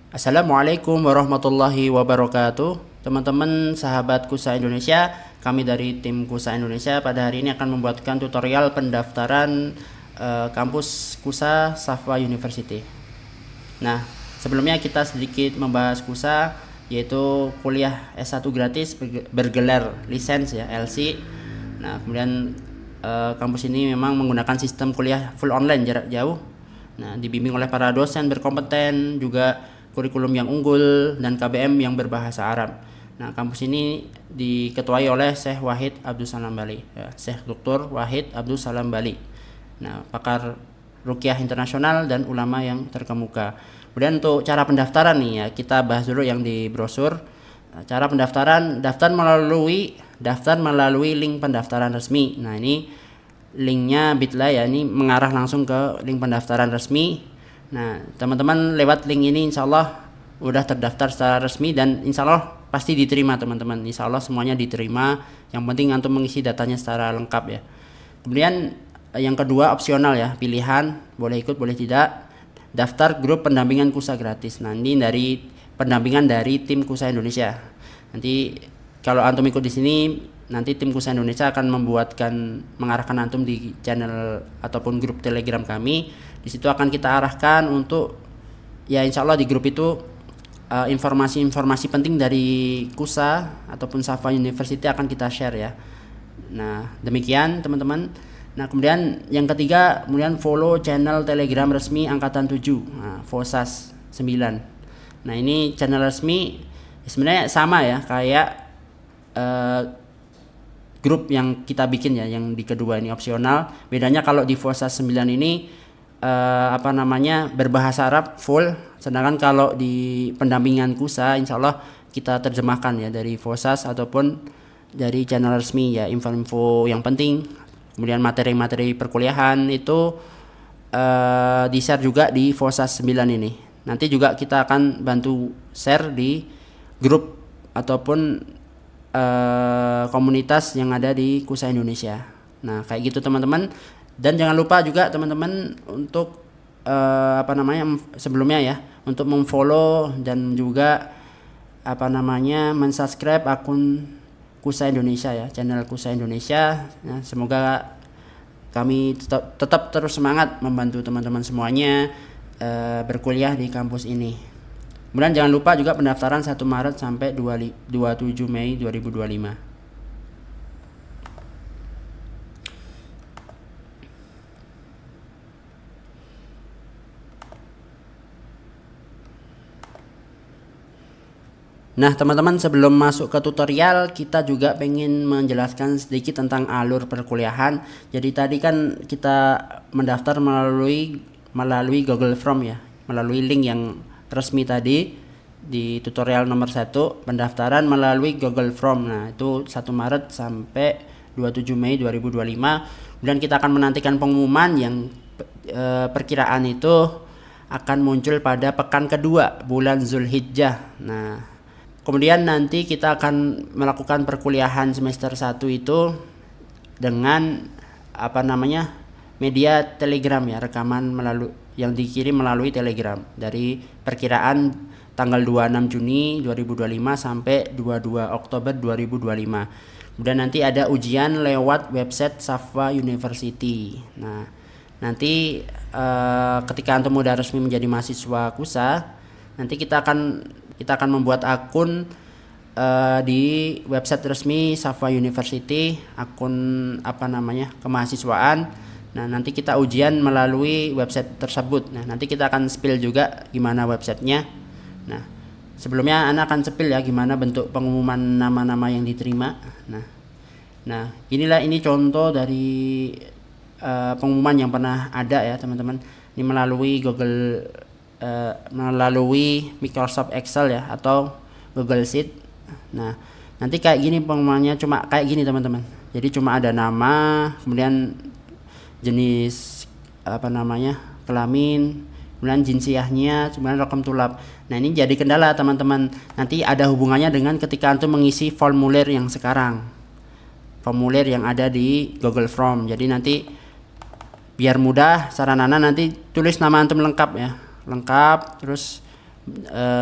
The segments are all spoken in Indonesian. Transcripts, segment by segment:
Assalamualaikum warahmatullahi wabarakatuh. Teman-teman sahabat KUSA Indonesia, kami dari tim KUSA Indonesia pada hari ini akan membuatkan tutorial pendaftaran kampus KUSA Safa University. Nah, sebelumnya kita sedikit membahas KUSA, yaitu kuliah S1 gratis bergelar lisens ya, LC. Nah, kemudian kampus ini memang menggunakan sistem kuliah full online jarak jauh. Nah, dibimbing oleh para dosen berkompeten, juga kurikulum yang unggul, dan KBM yang berbahasa Arab. Nah, kampus ini diketuai oleh Syekh Wahid Abdul Salam Bali, ya, Syekh Dr. Wahid Abdul Salam Bali. Nah, pakar ruqyah internasional dan ulama yang terkemuka. Kemudian untuk cara pendaftaran nih ya, kita bahas dulu yang di brosur. Nah, cara pendaftaran, daftar melalui link pendaftaran resmi. Nah, ini linknya Bitly ya, ini mengarah langsung ke link pendaftaran resmi. Nah, teman-teman lewat link ini insya Allah udah terdaftar secara resmi, dan insya Allah pasti diterima teman-teman. Insya Allah semuanya diterima. Yang penting antum mengisi datanya secara lengkap ya. Kemudian yang kedua opsional ya, pilihan boleh ikut boleh tidak. Daftar grup pendampingan KUSA gratis. Nah, ini dari pendampingan dari tim KUSA Indonesia. Nanti kalau antum ikut di sini, nanti tim KUSA Indonesia akan mengarahkan antum di channel ataupun grup Telegram kami. Di situ akan kita arahkan untuk ya, insya Allah di grup itu informasi-informasi penting dari KUSA ataupun Safa University akan kita share ya. Nah, demikian teman-teman. Nah, kemudian yang ketiga, kemudian follow channel Telegram resmi Angkatan 7, nah, FOSAS 9. Nah, ini channel resmi sebenarnya sama ya kayak grup yang kita bikin ya, yang di kedua ini opsional. Bedanya kalau di FOSAS 9 ini berbahasa Arab full, sedangkan kalau di pendampingan KUSA insya Allah kita terjemahkan ya dari FOSAS ataupun dari channel resmi ya, info-info yang penting. Kemudian materi-materi perkuliahan itu di-share juga di FOSAS 9 ini. Nanti juga kita akan bantu share di grup ataupun komunitas yang ada di KUSA Indonesia. Nah, kayak gitu teman-teman. Dan jangan lupa juga teman-teman untuk sebelumnya ya, untuk memfollow dan juga mensubscribe akun KUSA Indonesia ya, channel KUSA Indonesia. Nah, semoga kami tetap terus semangat membantu teman-teman semuanya berkuliah di kampus ini. Kemudian jangan lupa juga pendaftaran 1 Maret sampai 27 Mei 2025. Nah, teman-teman, sebelum masuk ke tutorial, kita juga pengen menjelaskan sedikit tentang alur perkuliahan. Jadi tadi kan kita mendaftar melalui Google Form ya, melalui link yang resmi tadi di tutorial nomor 1, pendaftaran melalui Google Form. Nah, itu 1 Maret sampai 27 Mei 2025. Kemudian kita akan menantikan pengumuman yang perkiraan itu akan muncul pada pekan kedua bulan Zulhijjah. Nah, kemudian nanti kita akan melakukan perkuliahan semester 1 itu dengan media Telegram ya, rekaman yang dikirim melalui Telegram dari perkiraan tanggal 26 Juni 2025 sampai 22 Oktober 2025. Kemudian nanti ada ujian lewat website Safa University. Nah, nanti ketika antum udah resmi menjadi mahasiswa KUSA, nanti kita akan membuat akun di website resmi Safa University, akun kemahasiswaan. Nah, nanti kita ujian melalui website tersebut. Nah, nanti kita akan spill juga gimana websitenya. Nah, sebelumnya Ana akan spill ya gimana bentuk pengumuman nama-nama yang diterima. Nah, ini contoh dari pengumuman yang pernah ada ya teman-teman. Ini melalui Microsoft Excel ya, atau Google Sheet. Nah, nanti kayak gini pengumumannya, cuma kayak gini teman-teman. Jadi cuma ada nama, kemudian jenis kelamin, kemudian jinsiyahnya, kemudian rokam tulab. Nah, ini jadi kendala teman-teman. Nanti ada hubungannya dengan ketika antum mengisi formulir yang sekarang, formulir yang ada di Google Form. Jadi nanti biar mudah, saran Ana nanti tulis nama antum lengkap ya, terus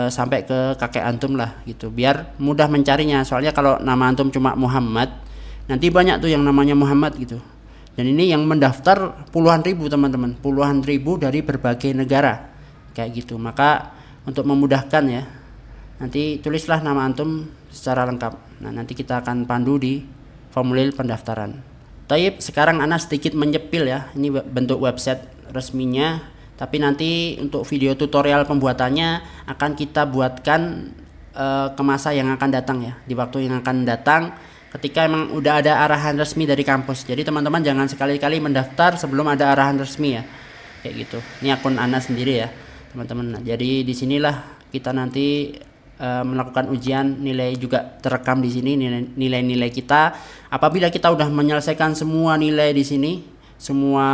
sampai ke kakek antum lah gitu, biar mudah mencarinya. Soalnya kalau nama antum cuma Muhammad, nanti banyak tuh yang namanya Muhammad gitu. Dan ini yang mendaftar puluhan ribu teman-teman, puluhan ribu dari berbagai negara kayak gitu. Maka untuk memudahkan ya, nanti tulislah nama antum secara lengkap. Nah, nanti kita akan pandu di formulir pendaftaran. Taib, sekarang ana sedikit menyepil ya. Ini bentuk website resminya. Tapi nanti untuk video tutorial pembuatannya akan kita buatkan ke masa yang akan datang ya, di waktu yang akan datang ketika emang udah ada arahan resmi dari kampus. Jadi teman-teman jangan sekali-kali mendaftar sebelum ada arahan resmi ya, kayak gitu. Ini akun ana sendiri ya teman-teman. Nah, jadi disinilah kita nanti melakukan ujian, nilai juga terekam di sini, nilai-nilai kita. Apabila kita udah menyelesaikan semua nilai di sini, semua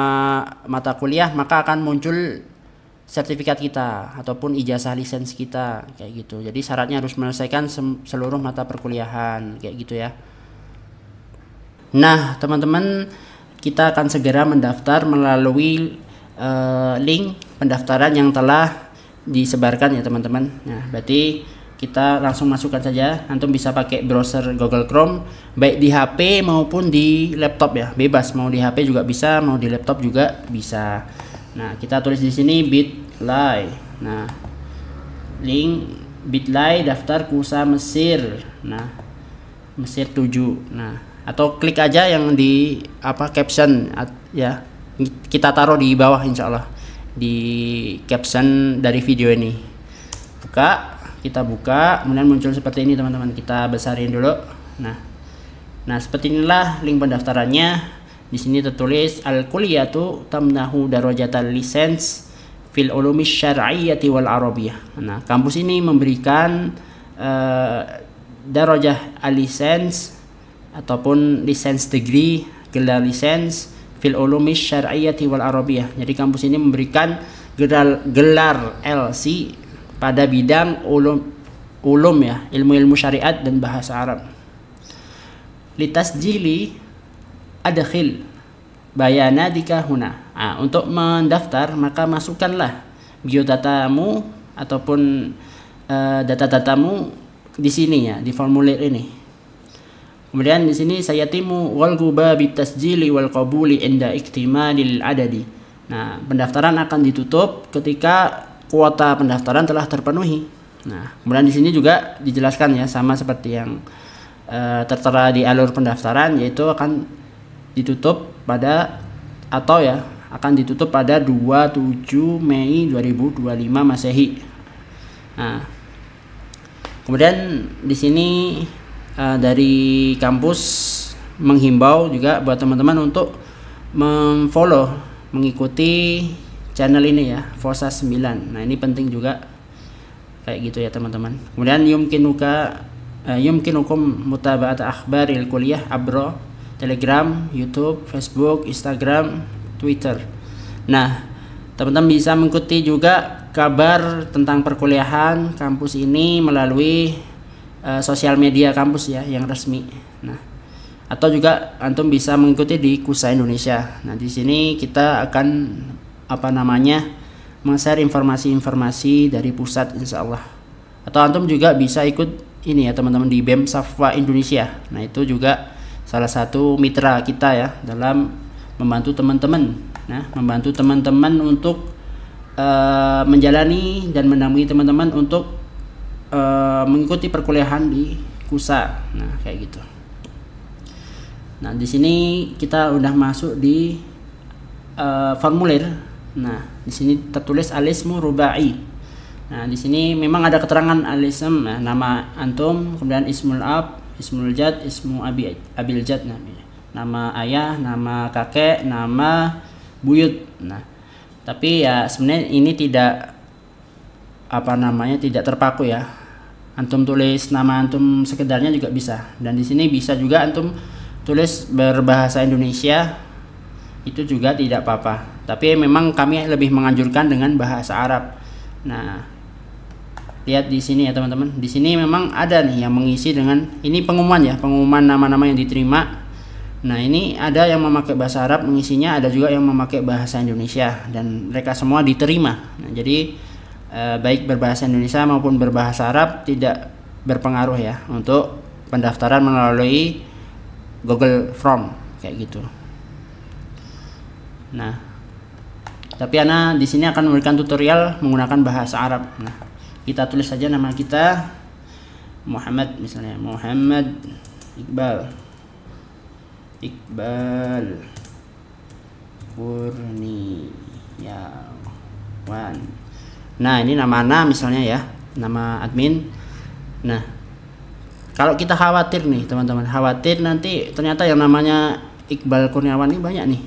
mata kuliah, maka akan muncul sertifikat kita ataupun ijazah lisensi kita kayak gitu. Jadi syaratnya harus menyelesaikan seluruh mata perkuliahan kayak gitu ya. Nah teman-teman, kita akan segera mendaftar melalui link pendaftaran yang telah disebarkan ya teman-teman. Nah berarti kita langsung masukkan saja. Antum bisa pakai browser Google Chrome baik di HP maupun di laptop ya, bebas, mau di HP juga bisa, mau di laptop juga bisa. Nah kita tulis di sini bit.ly. Nah link bit.ly daftar kursa Mesir. Nah Mesir 7. Nah atau klik aja yang di caption ya, kita taruh di bawah insyaallah di caption dari video ini. Kita buka, kemudian muncul seperti ini teman-teman. Kita besarin dulu. Nah seperti inilah link pendaftarannya. Di sini tertulis al-kulliyatu tamnahu darajatal lisens fil ulumis syar'iyyati wal arabiyyah. Nah kampus ini memberikan darajah al-lisens ataupun lisens degree, gelar lisens fil ulumis syar'iyyati wal arabiyyah. Jadi kampus ini memberikan gelar LC pada bidang ulum ya, ilmu-ilmu syariat dan bahasa Arab. Litasjili adkhil bayanadika huna. Nah, untuk mendaftar maka masukkanlah biodatamu ataupun data-datamu di sini ya, di formulir ini. Kemudian di sini sayatimu wal guba bitasjili wal qabuli inda iktimalil adadi. Nah, pendaftaran akan ditutup ketika kuota pendaftaran telah terpenuhi. Nah, kemudian di sini juga dijelaskan ya, sama seperti yang tertera di alur pendaftaran, yaitu akan ditutup pada akan ditutup pada 27 Mei 2025 Masehi. Nah, kemudian di sini dari kampus menghimbau juga buat teman-teman untuk mengikuti channel ini ya, Forsa 9. Nah ini penting juga kayak gitu ya teman-teman. Kemudian yumkinukum mutaba'at akhbaril kuliah abro Telegram, YouTube, Facebook, Instagram, Twitter. Nah teman-teman bisa mengikuti juga kabar tentang perkuliahan kampus ini melalui sosial media kampus ya yang resmi. Nah atau juga antum bisa mengikuti di Kusa Indonesia. Nah di sini kita akan men-share informasi-informasi dari pusat insyaallah. Atau antum juga bisa ikut ini ya teman-teman di BEM Safwa Indonesia. Nah itu juga salah satu mitra kita ya dalam membantu teman-teman. Nah membantu teman-teman untuk menjalani dan mendampingi teman-teman untuk mengikuti perkuliahan di Kusa. Nah kayak gitu. Nah di sini kita udah masuk di formulir. Nah, di sini tertulis alismu rubai. Nah, di sini memang ada keterangan alism, nah, nama antum, kemudian ismul ab, ismul jad, ismu abil jad, nama ayah, nama kakek, nama buyut. Nah, tapi ya sebenarnya ini tidak tidak terpaku ya. Antum tulis nama antum sekedarnya juga bisa. Dan di sini bisa juga antum tulis berbahasa Indonesia, itu juga tidak apa-apa. Tapi memang kami lebih menganjurkan dengan bahasa Arab. Nah, lihat di sini ya teman-teman. Di sini memang ada nih yang mengisi dengan ini pengumuman ya, pengumuman nama-nama yang diterima. Nah, ini ada yang memakai bahasa Arab mengisinya, ada juga yang memakai bahasa Indonesia dan mereka semua diterima. Nah, jadi baik berbahasa Indonesia maupun berbahasa Arab tidak berpengaruh ya untuk pendaftaran melalui Google Form kayak gitu. Nah, tapi Ana di sini akan memberikan tutorial menggunakan bahasa Arab. Nah, kita tulis saja nama kita Muhammad misalnya, Muhammad Iqbal Kurniawan. Nah, ini nama Ana misalnya ya, nama admin. Nah, kalau kita khawatir nih teman-teman, khawatir nanti ternyata yang namanya Iqbal Kurniawan ini banyak nih.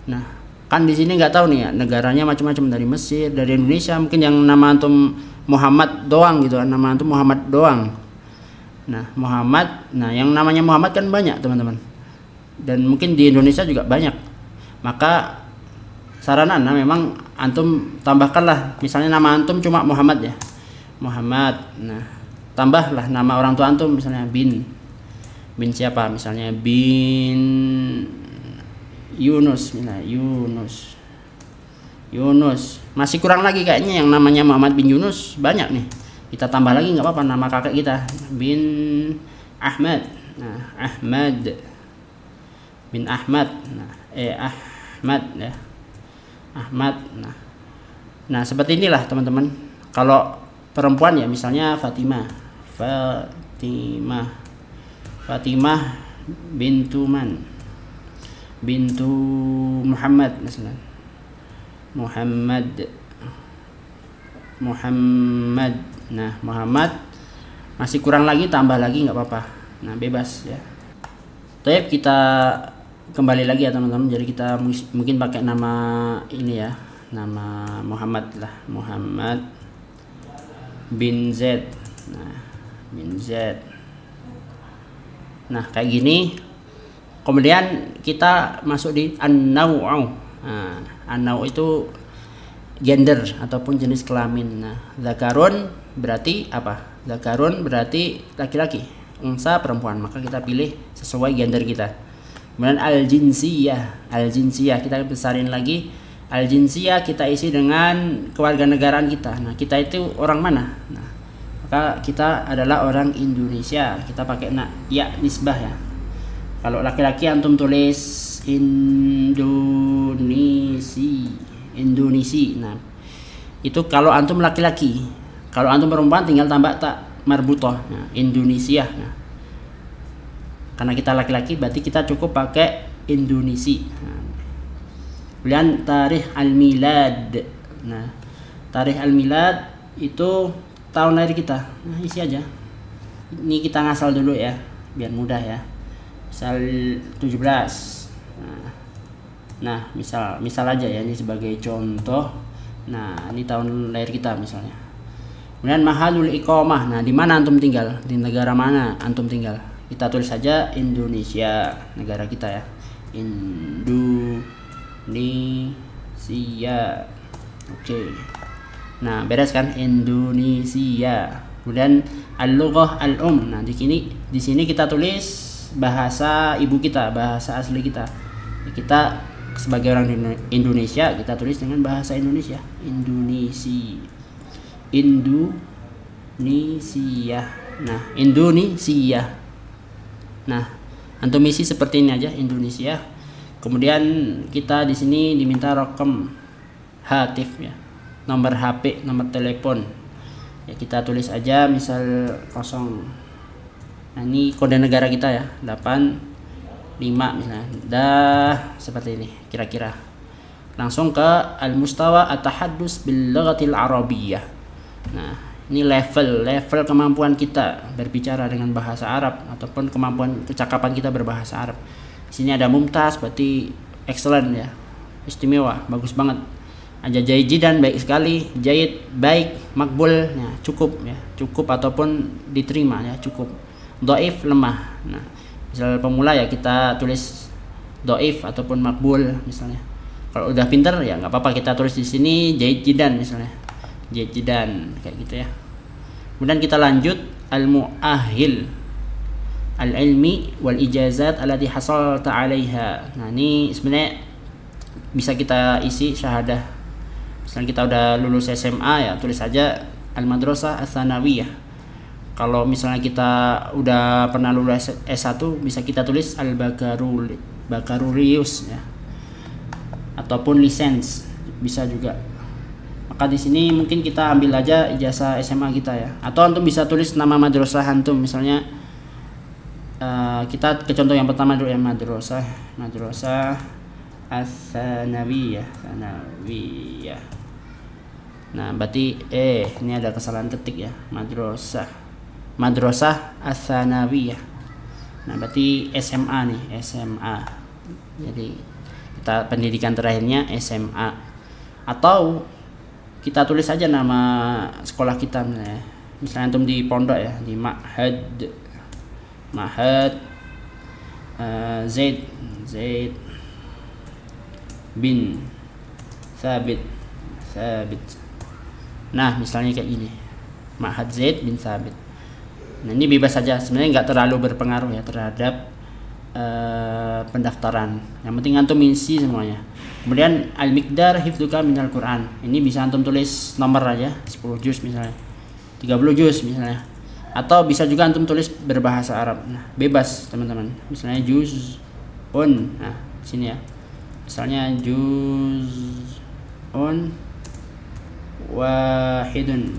Nah, kan di sini nggak tahu nih ya, negaranya macam-macam, dari Mesir, dari Indonesia, mungkin yang nama antum Muhammad doang gitu kan, nama antum Muhammad doang. Nah, Muhammad, nah yang namanya Muhammad kan banyak teman-teman, dan mungkin di Indonesia juga banyak. Maka saran Ana memang antum tambahkanlah, misalnya nama antum cuma Muhammad ya, Muhammad. Nah, tambahlah nama orang tua antum, misalnya bin siapa, misalnya bin Yunus, misalnya Yunus. Masih kurang lagi kayaknya yang namanya Muhammad bin Yunus, banyak nih. Kita tambah lagi nggak apa-apa nama kakek kita, bin Ahmad. Nah, Ahmad bin Ahmad. Nah, Ahmad ya, Ahmad. Nah seperti inilah teman-teman. Kalau perempuan ya misalnya Fatimah bintu Muhammad misalnya, Muhammad. Nah, Muhammad. Masih kurang lagi, tambah lagi nggak apa-apa. Nah, bebas ya. Baik, kita kembali lagi ya teman-teman. Jadi kita mungkin pakai nama ini ya, nama Muhammad lah, Muhammad bin Z. Nah, bin Z. Nah, kayak gini. Kemudian kita masuk di an-naw'u. Nah, an-naw' itu gender ataupun jenis kelamin. Nah, zakarun berarti apa? Zakarun berarti laki-laki, unsa perempuan. Maka kita pilih sesuai gender kita. Kemudian al-jinsiyah kita besarin lagi. Al-jinsiyah kita isi dengan kewarganegaraan kita. Nah, kita itu orang mana? Nah, maka kita adalah orang Indonesia. Kita pakai ya nisbah ya. Kalau laki-laki antum tulis Indonesi. Nah, itu kalau antum laki-laki. Kalau antum perempuan tinggal tambah tak marbutoh. Nah, Indonesia. Nah, karena kita laki-laki berarti kita cukup pakai Indonesi. Nah, kemudian tarikh al-milad. Nah, tarikh al-milad itu tahun lahir kita. Nah, isi aja. Ini kita ngasal dulu ya, biar mudah ya. Misal 17. Nah, misal aja ya, ini sebagai contoh. Nah, ini tahun lahir kita misalnya. Kemudian mahalul iqamah. Nah, di mana antum tinggal? Di negara mana antum tinggal? Kita tulis saja Indonesia, negara kita ya. Indonesia. Oke. Nah, beres kan? Indonesia. Kemudian al-lughah al-um. Nah, di sini kita tulis bahasa ibu kita, bahasa asli kita. Kita sebagai orang Indonesia kita tulis dengan bahasa Indonesia. Indonesia. Nah, Indonesia. Nah, antum isi seperti ini aja, Indonesia. Kemudian kita di sini diminta rokam hatif ya, nomor HP, nomor telepon. Ya, kita tulis aja misal 0. Nah, ini kode negara kita ya, 85 misalnya. Dah seperti ini kira-kira. Langsung ke al-mustawa at-tahaddus bil lughatil arabiyyah. Nah, ini level kemampuan kita berbicara dengan bahasa Arab ataupun kemampuan kecakapan kita berbahasa Arab. Di sini ada mumtaz berarti excellent ya. Istimewa, bagus banget. Ada jayidan baik sekali, jayid baik, makbul ya, cukup ya, cukup ataupun diterima ya, cukup. Dhaif lemah. Nah, misal pemula ya kita tulis dhaif ataupun makbul misalnya. Kalau udah pinter ya nggak apa-apa kita tulis di sini jayidan misalnya. Jayidan kayak gitu ya. Kemudian kita lanjut al-mu'ahhil al-ilmi wal ijazat allati hasalta 'alaiha. Nah, ini sebenarnya bisa kita isi syahadah Misalnya kita udah lulus SMA ya tulis aja Al-Madrasah Ats-Tsanawiyah. Kalau misalnya kita udah pernah lulus S1 bisa kita tulis Al-Baccalaureus ya. Ataupun lisens bisa juga. Maka di sini mungkin kita ambil aja ijazah SMA kita ya. Atau antum bisa tulis nama madrasah antum, misalnya kita ke contoh yang pertama dulu ya, Madrasah Ats-Tsanawiyah. Nah, berarti ini ada kesalahan ketik ya. Madrasah Ats-Tsanawiyah. Nah, berarti SMA nih, SMA. Jadi kita pendidikan terakhirnya SMA. Atau kita tulis aja nama sekolah kita misalnya antum di pondok ya, di Ma'had Zaid bin Thabit. Nah, misalnya kayak gini, Ma'had Zaid bin Thabit. Nah, ini bebas saja, sebenarnya nggak terlalu berpengaruh ya terhadap pendaftaran. Yang penting antum isi semuanya. Kemudian al-miqdar hifdzuka minal Quran. Ini bisa antum tulis nomor aja, 10 juz misalnya, 30 juz misalnya. Atau bisa juga antum tulis berbahasa Arab. Nah, bebas teman-teman. Misalnya juz'un. Nah, sini ya. Misalnya juz'un wahidun.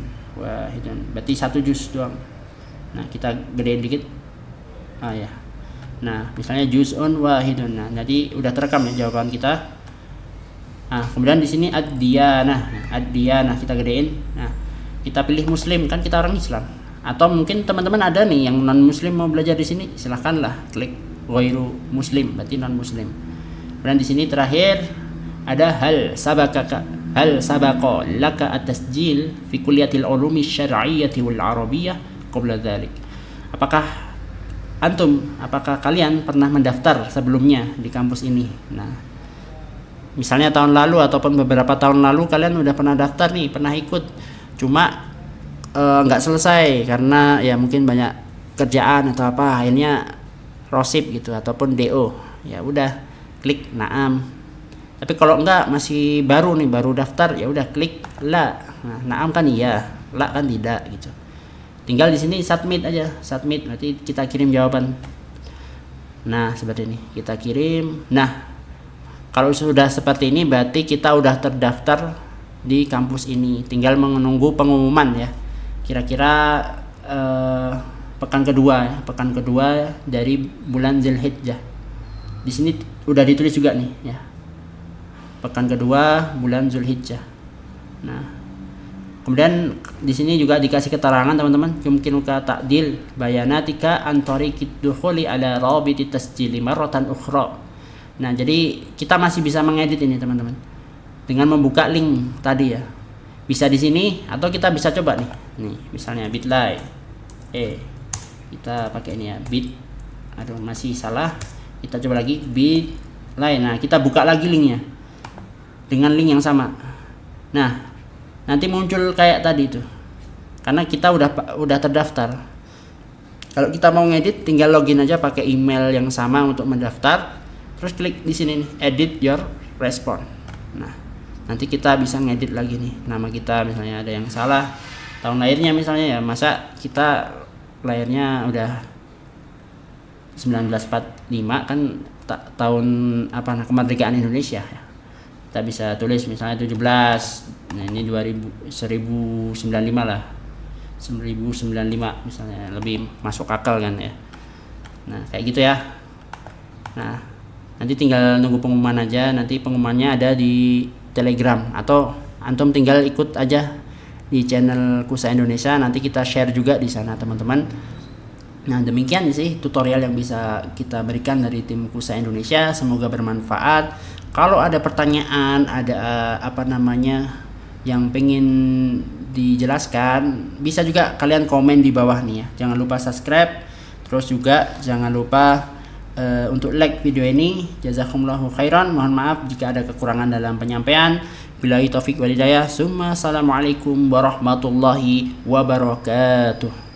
Berarti 1 juz doang. Nah, kita gedein dikit. Ya. Nah, misalnya juz'un wahidun. Nah, jadi udah terekam ya jawaban kita. Nah, kemudian di sini ad-diyanah kita gedein. Nah, kita pilih muslim, kan kita orang Islam. Atau mungkin teman-teman ada nih yang non muslim mau belajar di sini, silahkanlah klik ghairu muslim, berarti non muslim. Kemudian di sini terakhir ada hal sabaqa laka at-tasjil fi kulliyatil ulumi syar'iyyati wal arabiyyah qabla dzalik. Apakah kalian pernah mendaftar sebelumnya di kampus ini? Nah, misalnya tahun lalu ataupun beberapa tahun lalu kalian udah pernah daftar nih, pernah ikut, cuma nggak selesai karena ya mungkin banyak kerjaan atau apa, akhirnya rosip gitu ataupun DO. Ya udah klik na'am. Tapi kalau enggak masih baru daftar, ya udah klik la. Nah, na'am kan iya, la kan tidak gitu. Tinggal di sini submit aja, berarti kita kirim jawaban. Nah, seperti ini kita kirim. Nah, kalau sudah seperti ini berarti kita udah terdaftar di kampus ini. Tinggal menunggu pengumuman ya. Kira-kira pekan kedua dari bulan Zulhijjah. Di sini udah ditulis juga nih ya. Pekan kedua bulan Zulhijjah. Nah, kemudian di sini juga dikasih keterangan teman-teman, yumkinuka ta'dil bayanatika an tariqid dukhuli ala rabiti tasjili marratan ukhra. Nah, jadi kita masih bisa mengedit ini teman-teman dengan membuka link tadi ya. Bisa di sini atau kita bisa coba nih. Nih, misalnya bit.ly. Kita pakai ini ya, bit. Aduh, masih salah. Kita coba lagi bit.ly. Nah, kita buka lagi linknya dengan link yang sama. Nah, nanti muncul kayak tadi itu, karena kita udah terdaftar. Kalau kita mau ngedit, tinggal login aja pakai email yang sama untuk mendaftar, terus klik di sini nih, edit your response. Nah, nanti kita bisa ngedit lagi nih, nama kita misalnya ada yang salah, tahun lahirnya misalnya ya, masa kita lahirnya udah 1945 kan tahun kemerdekaan Indonesia ya. Kita bisa tulis misalnya 17. Nah, ini 1095 lah. 1095 misalnya, lebih masuk akal kan ya. Nah, kayak gitu ya. Nah, nanti tinggal nunggu pengumuman aja. Nanti pengumumannya ada di Telegram atau antum tinggal ikut aja di channel Kusa Indonesia. Nanti kita share juga di sana, teman-teman. Nah, demikian sih tutorial yang bisa kita berikan dari tim Kusa Indonesia. Semoga bermanfaat. Kalau ada pertanyaan, ada yang pengen dijelaskan, bisa juga kalian komen di bawah nih ya. Jangan lupa subscribe, terus juga jangan lupa untuk like video ini. Jazakumullahu khairan. Mohon maaf jika ada kekurangan dalam penyampaian. Billahi taufik wal hidayah. Assalamualaikum warahmatullahi wabarakatuh.